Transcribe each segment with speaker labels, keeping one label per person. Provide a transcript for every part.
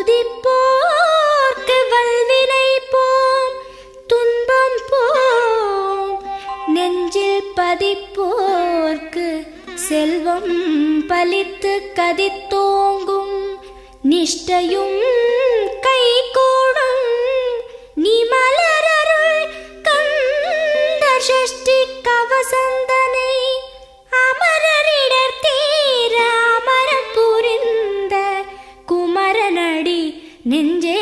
Speaker 1: துதிப்போர்க்கு வல்வினை போம் துன்பம் போம். நெஞ்சில் பதிப்போர்க்கு செல்வம் பலித்து கதித்தோங்கும். நிஷ்டையும் கைகூடும் நீ மலரருள் கந்த சஷ்டி கவசந்தனை. அமரரிடர் தீர அமரம் புரிந்த குமரனடி நெஞ்சே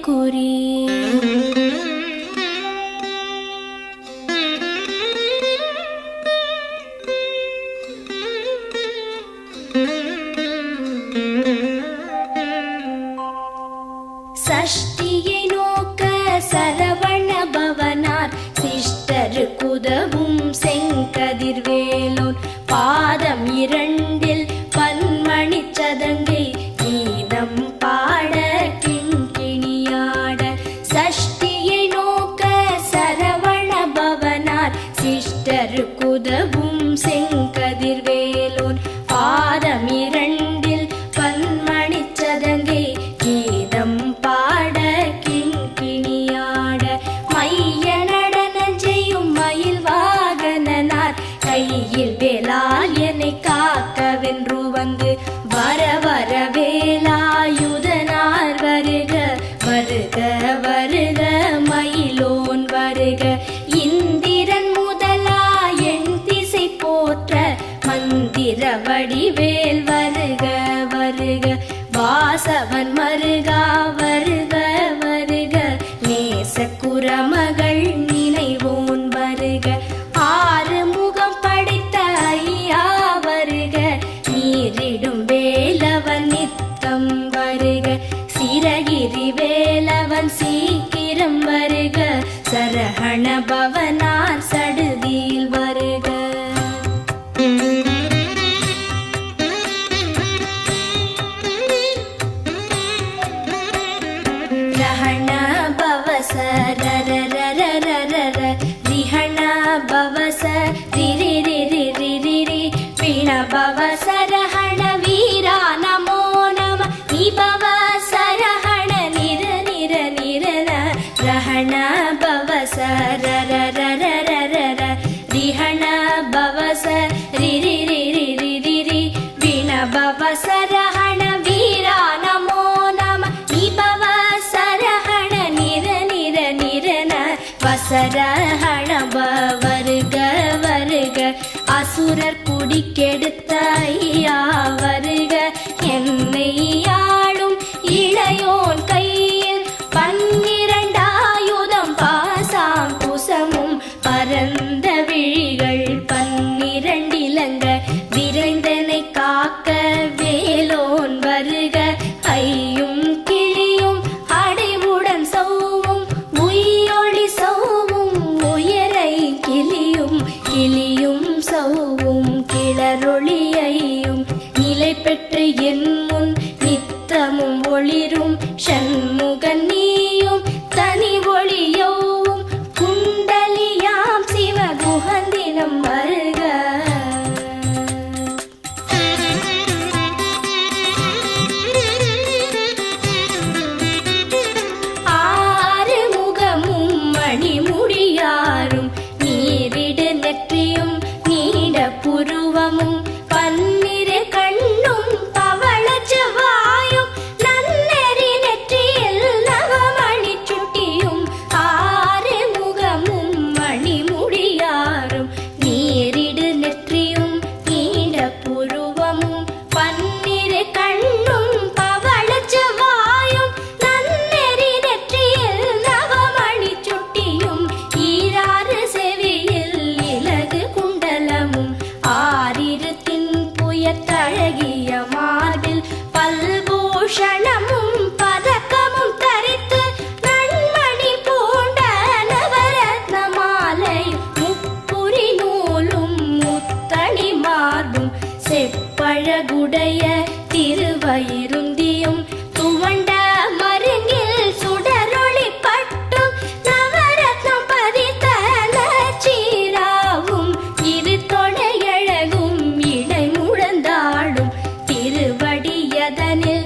Speaker 1: குறி. சஷ்டியை நோக்க சரவண பவனார் சிஷ்டருக்குதவும் செங்கதிர்வேலோன். பாதம் இரண்டில் பன்மணி சதங்கை கீதம் பாட கிண்கிணியாட. சஷ்டியை நோக்க சரவண பவனார் சிஷ்டருக்குதவும் செங்கதிர்வேலோன். பாதம் இரண்டில் பன்மணி சதங்கை கீதம் பாட கிண்கிணியாட. மைய நடன செய்யும் மயில் வாகனனார் கையில் வேலால் என்னை காக்கவென்று வந்து. வர வர வேலாயுதனார் வருக வருக வருக மயிலோன் வருக. இந்திரன் முதலா என் திசை போற்ற மந்திர வடிவேல் வருக வருக. வாசவன் மருகா வருக வருக. நேச குரமகள் நினைவோன் வருக. ஆறு முகம் படைத்த ஐயா வருக. நீரிடும் வேலவன் நித்தம் வருக. சிரகிரி வேலவன் சீக்கிரம் வருக. சரஹண பவனார் சடுதியில் வருக. ரஹண பவச ரரரரரரர. ரிஹண பவச ரிரிரிரிரிரிரி. பிண பவச ரஹண வீரா நமோ நம. நிபவ சரஹண நிர நிர நிரன. ரஹண பவச ரரரரரரர. ரிஹண பவச ரிரிரிரிரிரிரி. பிண பவச ரஹண வீரா நமோ நம. நிபவ சரஹண நிர நிர நிரன. வசரஹண வருக வருக. அசுரர் குடிக்கெடுத்த ஐயா வருக. என்னை ஆளும் இளையோன் கையில் பன்னிரண்டாயுதம் பாசாம் குசமும் பரந்த விழிகள் பன்னிரண்டிலங்க. விரைந்தனை காக்க வேலோன் வருக. ஐயும் கிளியும் அடைவுடன் சௌவும் உயிரொளி சௌவும் உயரை கிளியும் கிளியும் சௌவும் கிளரொளியையும் நிலை பெற்று என் முன் நித்தமும் ஒளிரும். ஷண்முகன் நீயும் தனி ஒளியவும் குண்டலியாம் சிவகுகந்தினம் வருக. ஆறு முகமும் மணிமுடியாரும் நீரிடு நெற்றியும் நீட புருவமும் பன்னிரு கண்ணும் பவள செவ்வாயும் நன்னெறி நெற்றியில் நவமணி சுட்டியும். ஆறு முகமும் மணிமுடியாரும் நீரிடு நெற்றியும் நீட புருவமும் பன்னிரு கண்ணும் பவள செவ்வாயும் நன்னெறி நெற்றியில் நவமணி சுட்டியும். ஈராறு செவியில் இலகு குண்டலமும் ஆறிரு தின்புயத்தழகிய மார்பில் பல்பூஷணமும் பதக்கமும் தரித்து நன்மணி பூண்ட நவரத்ன மாலை முப்புரி நூலும் முத்தணி மார்பும் செப்பழகுடைய திருவயிருந்தியும் துவண்ட மருங்கில் சுடரொளி பட்டும் நவரத்னம் பதித்த நச்சீராவும் இரு தொடையழகும் இடை முழந்தாடும் திருவடியதனில்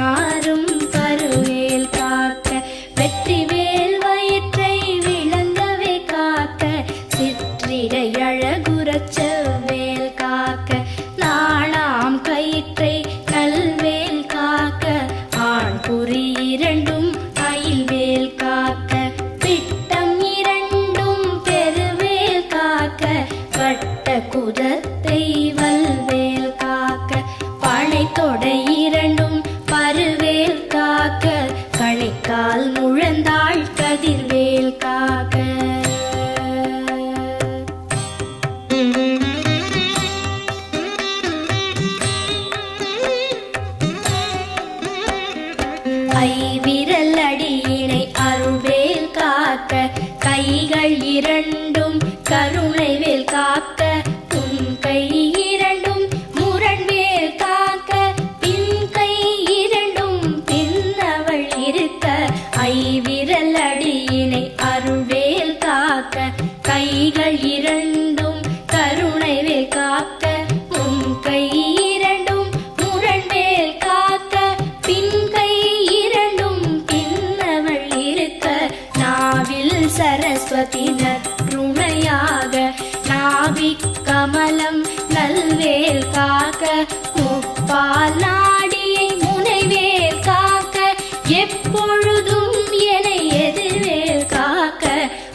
Speaker 1: நாரும் பருவேல் காக்க வெற்றிவேல் வயிற்றை விளங்கவே காக்க சிற்றிடை அழகுறச் செவ்வேல் காக்க நாணாம் கயிற்றை நல்வேல் காக்க ஆண் குறி இரண்டும் அயில்வேல் காக்க பிட்டம் இரண்டும் பெருவேல் காக்க வட்ட குதத்தை வல்வேல் காக்க பனை தொடை இரண்டும் பருவேல் காக்க கணைக்கால் முழந்தாள் கதிர்வேல் காக்க ஐவிரல் அடியினை அருள்வேல் காக்க கைகள் இரண்டும் கருணைவேல் காக்க உன் கை இரண்டும் முரண்வேல் காக்க பின் கை இரண்டும் பின்னவள் இருக்க ஐவிரல் அடியினை அருள்வேல் காக்க கைகள் இரண்டும் கருணைவேல் காக்க உன் கை இரண்டும் முரண்வேல் காக்க பின் கை இரண்டும் பின்னவள் இருக்க நாவில் சரஸ்வதி நற்றுணையாக நாவிக் கமலம் நல்வேல் காக்க முப்பால் நாடியை முனைவேல் காக்க எப்பொழுதும் என எதிர்வேல் காக்க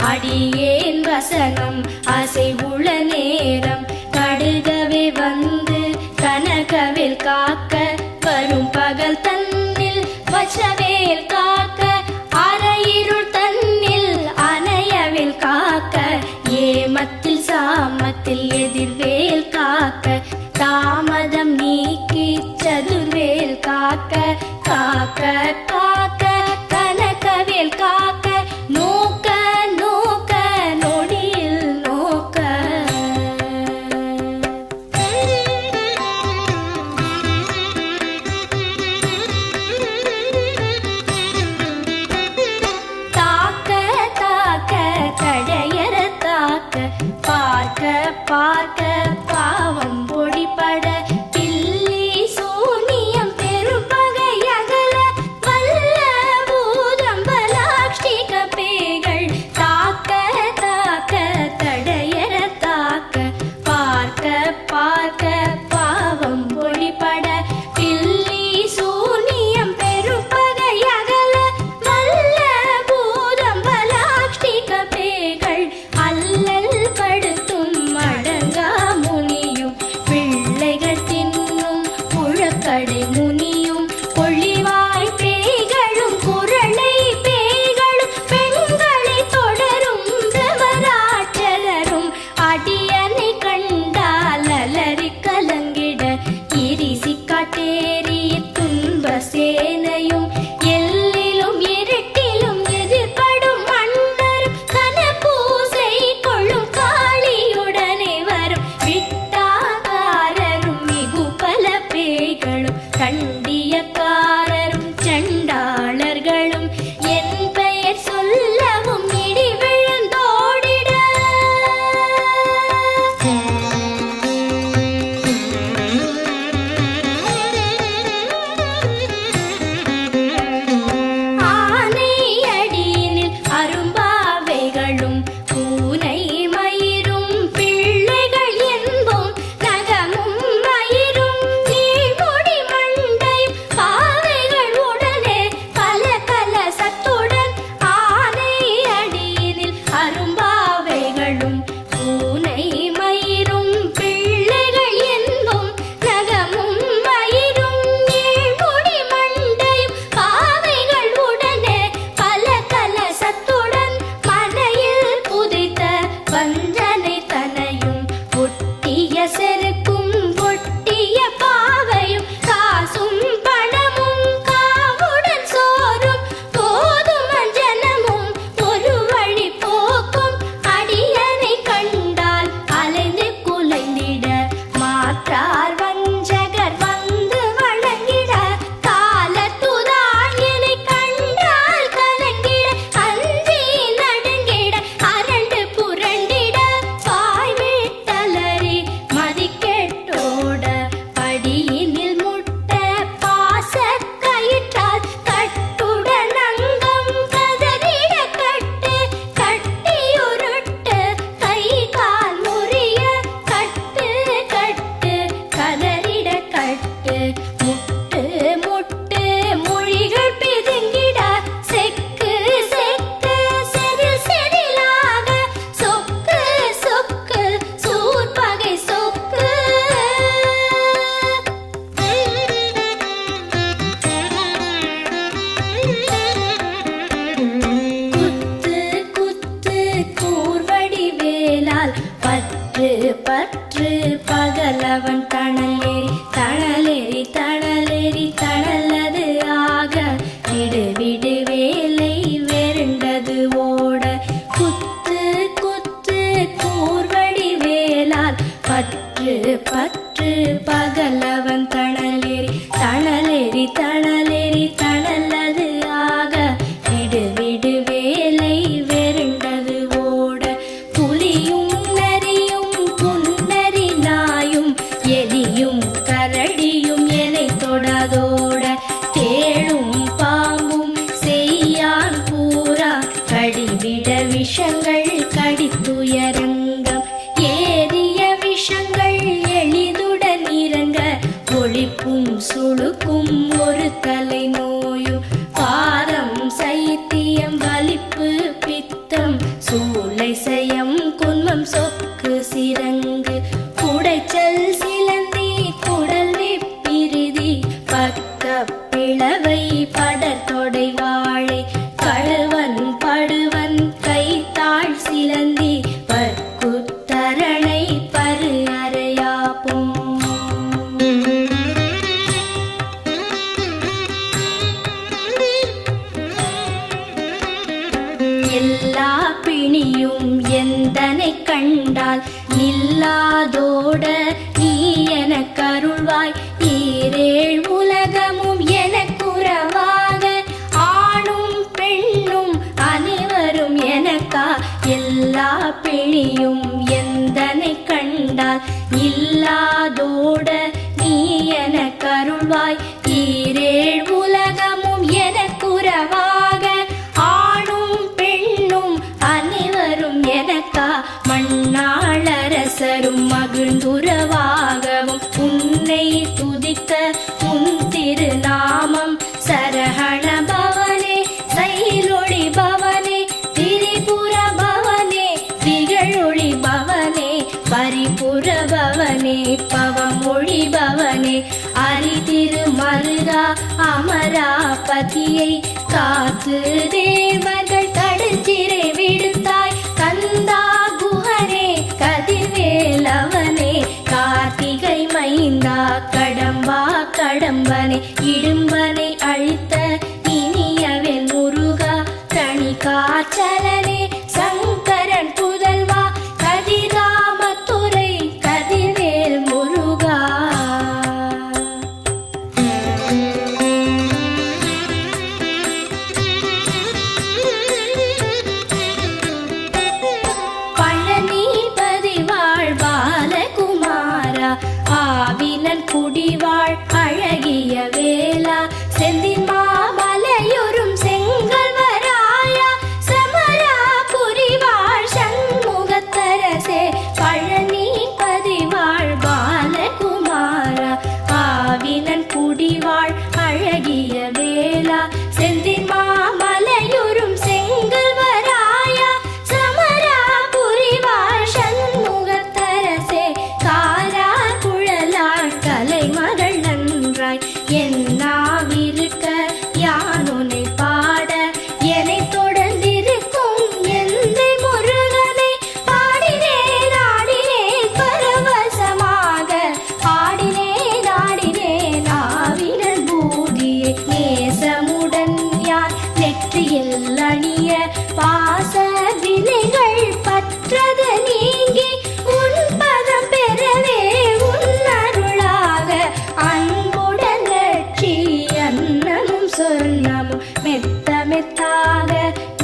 Speaker 1: அடியேன் வசனம் அசைவுள நேரம் கடுகவே வந்து கனகவேல் காக்க வரும் பகல் தன்னில் வச்சவேல் காக்க அரையிருள் தன்னில் அணையவேல் காக்க ஏமத்தில் சாமத்தில் எதிர்வேல் காக்க தாமதம் நீக்கி சதுர்வேல் காக்க காக்க காக்க கனகவேல் காக்க நோக்க நோக்க நொடியில் நோக்க தாக்க தாக்க தடையற தாக்க பார்க்க பார்க்க பாவம் பொடிபட பில்லி சூனியம் பெரும்பகை அகல வல்ல பூதம்பலாக்ஷிக பேய்கள் தாக்க தாக்க தடையற தாக்க பார்க்க பார்க்க பாவம் பொடிபட பில்லி சூனியம் பெரும்பகை அகல வல்ல பூதம்பலாக்ஷிக பேய்கள் அல்லல் படுத்தும் அடங்கா முனியும் பிள்ளைகள் தின்னும் புழக்கடை முனியும் பொழிவாய் பேய்களும் குரளை பேய்களும் பெண்களை தொடரும் பிரமராட்சலரும் அடியனை கண்டால் அலறி கலங்கிட இரிசி காட்டேறி துன்ப சேனையும் எல்லிலும் இருட்டிலும் எதிர்படும் மன்னரும் கனபூசை கொள்ளும் காளியுடனே வரும் விட்டாகாரரும் மிகு பல பேய்களும் கண்டியக்காரரும் சண்டாளர்களும் என் பெயர் சொல்லவும் இடி விழுந்தோடிட விடு விடு வேலை வெருண்டது ஓட குத்து குத்து கூர்வடி வேலால் பற்று பற்று பகலவன் தணலேறி தணலேறி தணலேறி தணலது ஆக விடு விடு வேலை வெருண்டது ஓட புலியும் நரியும் புன்னரி நாயும் எலியும் கரடியும் எனை தொடாதோட தேளும் பாம்பும் செய்யான் பூரா கடிவிட விஷங்கள் கடித்துயரங்கம் ஏறிய விஷங்கள் எளிதுடன் இறங்க ஒளிப்பும் சுளுக்கும் ஒரு தலை நோயும் பாரம் சைத்தியம் வலிப்பு பித்தம் சூளை சயம் குன்மம் சொக்கு சிரங்கு குடைச்சல் சிலந்தி குடல் வெப்பிரிதி பக்க பிளவை படத்தொடை வாழை கழுவன் படுவன் கைத்தாள் சிலந்தி பற்குத்தரணை பரு அறையாப்பும் எல்லா பிணியும் எந்தனை கண்டால் நில்லாதோட நீ எனக் கருள்வாய் ஈரேழ் உலகமும் எனக்குறவாக ஆணும் பெண்ணும் அனைவரும் எனக்கா எல்லா பிணியும் எந்தனை கண்டால் இல்லாதோட நீ எனக் கருள்வாய் ஈரேழ் உலகமும் எனக்குறவாக ஆணும் பெண்ணும் அனைவரும் எனக்கா மண்ணாளரசரும் மகிழ்ந்துறவாகவும் உன்னை துதிக்க உன் திருநாமம் சரஹண பவனே சைலொளி பவனே திரிபுர பவனே திகழொளி பவனே பரிபுர பவனே பவமொழி பவனே அரிதிரு மருகா அமராபதியை காத்து தேவர்கள் கடுஞ்சிறை விடுத்தாய் கந்தா குஹனே கதிர்வேலவனே கார்த்திகை மைந்தா கடம்பா கடம்பனே இடும்பனை அழித்த இனியவென் முருகா தனி காச்சலனே சங்கரன் புதல்வா கதிராமத்துறை கதிர்வேல் முருகா பழனிபதி வாழ் பாலகுமாரா ஆவினன் குடிவாழ் அழகிய வேலா செந்தின் மாமலையொரும் செங்கல்வராயா சமரா புரிவாழ் சண்முகத்தரசே பழனிபதி வாழ் பாலகுமாரா ஆவினன் குடிவாழ் அழகிய வேலா செந்தின் மாமலையொரும் செங்கல்வராயா சமரா புரிவாழ் சண்முகத்தரசே காரா குழலாள் கலைமகள் நன்றாய் என்னாவிருக்க யானுனை பாட என்னை தொடர்ந்திருக்கும் எந்தை முருகனை பாடினேன் ஆடினேன் பரவசமாக ஆடினேன் ஆடினேன் ஆவினன் பூதியை நேசமுடன் யார் நெற்றியில் அணிய பாச வினைகள் பற்றது நீங்கி உன் பதம் பெறவே உன் அருளாக அன்புடன் லட்சி அன்னமும் சொன்னமும் மெத்த மெத்தாக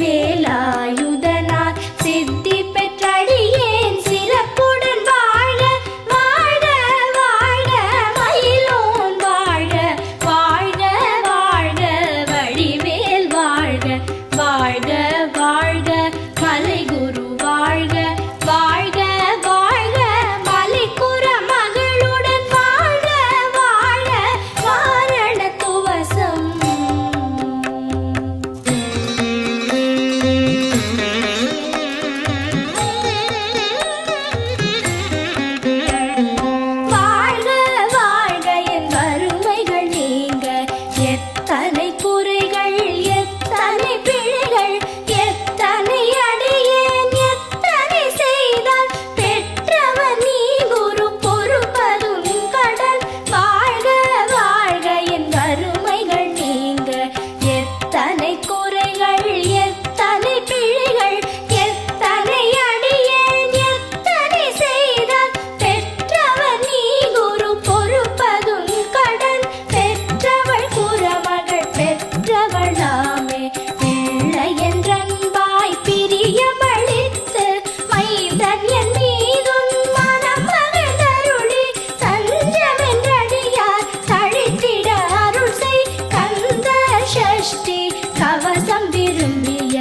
Speaker 1: வேலாயுதனார் சித்தி பெற்றடியேன் சிறப்புடன் வாழ வாழ வாழ மயிலோன் வாழ வாழ்க வாழ்க வடிவேல் வாழ்க வாழ்க வாழ்க மலைகுரு வாழ்க வாழ்க வாழ்க மலைக்குற மகளுடன் வாழ்க வாழ வாரண துவசம் எத்தனை குறைகள் எத்தனை பிழைகள் எத்தனை அடியேன் எத்தனை செய்தால் பெற்றவர் நீ குரு பொறுப்பதும் கடன் பெற்றவள் குறமகள் பெற்றவளாமே பிள்ளை என்றன்பாய் பிரியமளித்து மைந்தன் என் மீதும் மனம் மகிழ்ந்தருளி தஞ்சமென்றடியார் தழித்திட அருள் செய் கந்த சஷ்டி கவசம் விரும்பிய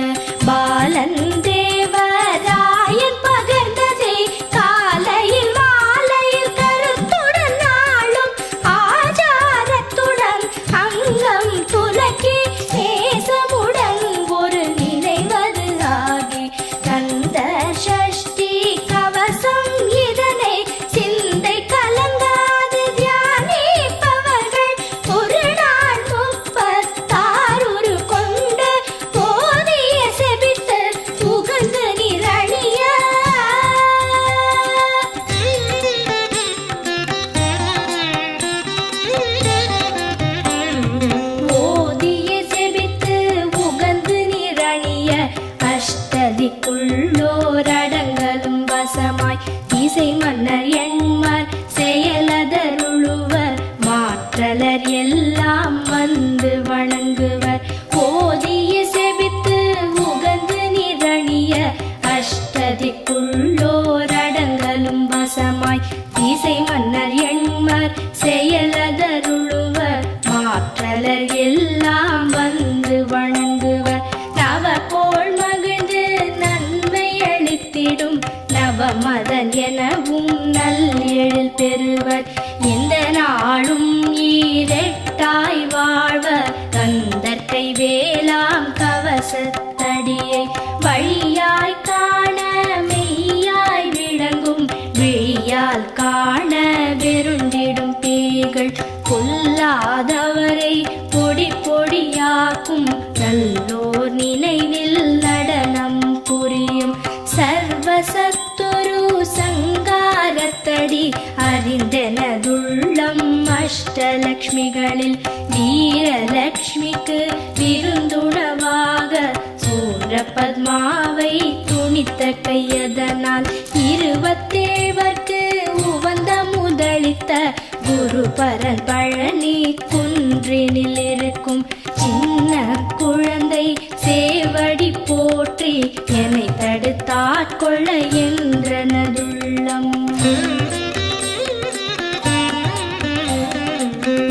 Speaker 1: பாலன் தேவராயன் பகர்ந்ததே காலையில் மாலையில் கருத்துடன் நாளும் ஆச்சாரத்துடன் அங்கம் துலக்கி நேசமுடன் ஒரு நினைவது ஆகி கந்த சஷ்டி கவசம் இதனை சிந்தை கலங்காது தியானிப்பவர்கள் ஒரு நாள் 36 கொண்டு போதிய செபித்து புகழ்ந்து நிரணிய ஓதிய செபித்து உகந்து நிரணிய அஷ்டதிக்குள்ளோரடங்கலும் வசமாய் இசை மன்னர் எண்மர் செயலதருளுவர் மாற்றலர் எல்லாம் வந்து வணங்குவர் ஓதிய செபித்து உகந்து நிரணிய அஷ்டதிக்குள்ளோரடங்கலும் வசமாய் இசை மன்னர் எண்மர் செயலதருளுவர் மாற்றலர் எல்லாம் வந்து வணங்குவர் நவகோள் மகிழ்ந்து நன்மை அளித்திடும் நவமதன் எனவும் நல்லெழில் பெறுவர் இந்த நாளும் ஈரெட்டாய் வாழ்வர் கந்தற்கை வேளாம் கவசத்தடியை வழியாய் காண மெய்யாய் விளங்கும் விழியால் காண வெருண்டிடும் பேய்கள் கொல்லாதவரை பொடி பொடியாக்கும் நல்லோர் நினைவில் நடனம் புரியும் சர்வசத்துரு சங்காரத்தடி அறிந்தனதுள்ளம் அஷ்டலக்ஷ்மிகளில் வீரலக்ஷ்மிக்கு விருந்துணவாக சூரபத்மாவை துணித்த கையதனால் 27 உவந்த முதலித்த குருபரன் பழனி குன்றினில் இருக்கும் சின்ன குழந்தை சேவடி போற்றி என்னை தடுத்தாட்கொள்ள என்றனதுள்ளம்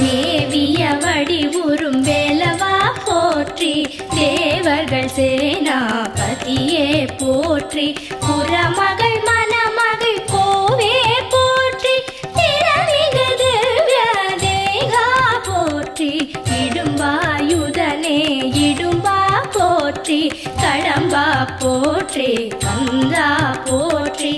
Speaker 1: மேவிய வடிவுறும் வேலவா போற்றி தேவர்கள் சேனாபதியே போற்றி புறமகள் மணமகள் கோவே போற்றி திறமிகு திவ்ய தேகா போற்றி இடும்பாயுதனே இடும்பா போற்றி கடம்பா போற்றி கந்தா போற்றி